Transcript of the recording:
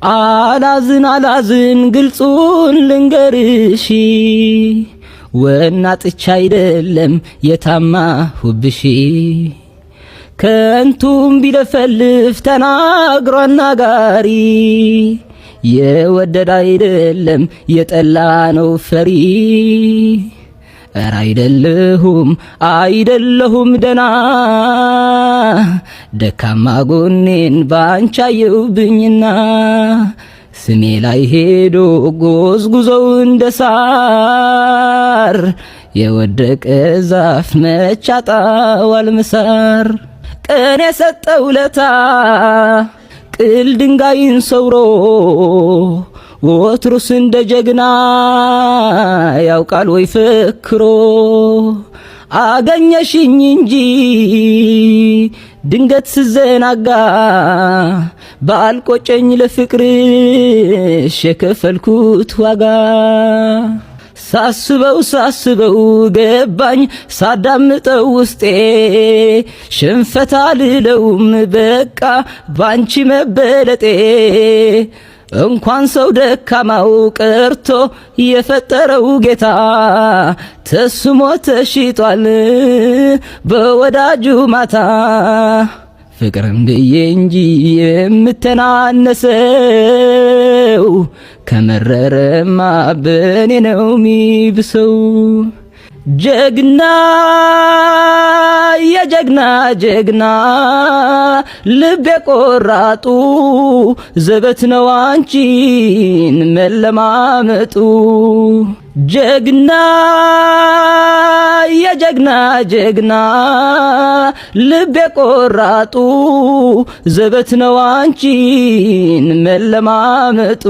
አላዝን ግልጹን ልንገርሽ ወናጥቻ አይደለም የታማሁብሽ ከንቱም ቢለፈልፍ ተናግሮ አናጋሪ የወደደ አይደለም የጠላ ነው ፈሪ ኧረ አይደለሁም ደና ደካማ ጎኔን ባንቺ አየሁብኝና ስሜ ላይ ሄዶ ጎዝጉዘው እንደሳር የወደቀ ዛፍ መች ያጣዋል ምሳር ቀን የሰጠው ለታ ቅል ድንጋይን ሰውሮ ወትሩስ እንደ ጀግና ያውቃል ወይ ፍክሮ አገኘሽኝ እንጂ ድንገት ስዘናጋ ባልቆጨኝ ለፍቅርሽ የከፈልኩት ዋጋ ሳስበው ገባኝ ሳዳምጠው ውስጤ ሽንፈት አልለውም በቃ ባንቺ መበለጤ እንኳን ሰው ደካማው ቀርቶ የፈጠረው ጌታ ተስሞ ተሽጧል በወዳጁ ማታ ፍቅርን ብዬ እንጂ የምተናነሰው ከመረረማ በኔ ነው ሚብሰው ጀግና የጀግና ልቤ ቆራጡ ዘበት ነው አንቺን መለማመጡ ጀግና የጀግና ልቤ ቆራጡ ዘበት ነው አንቺን መለማመጡ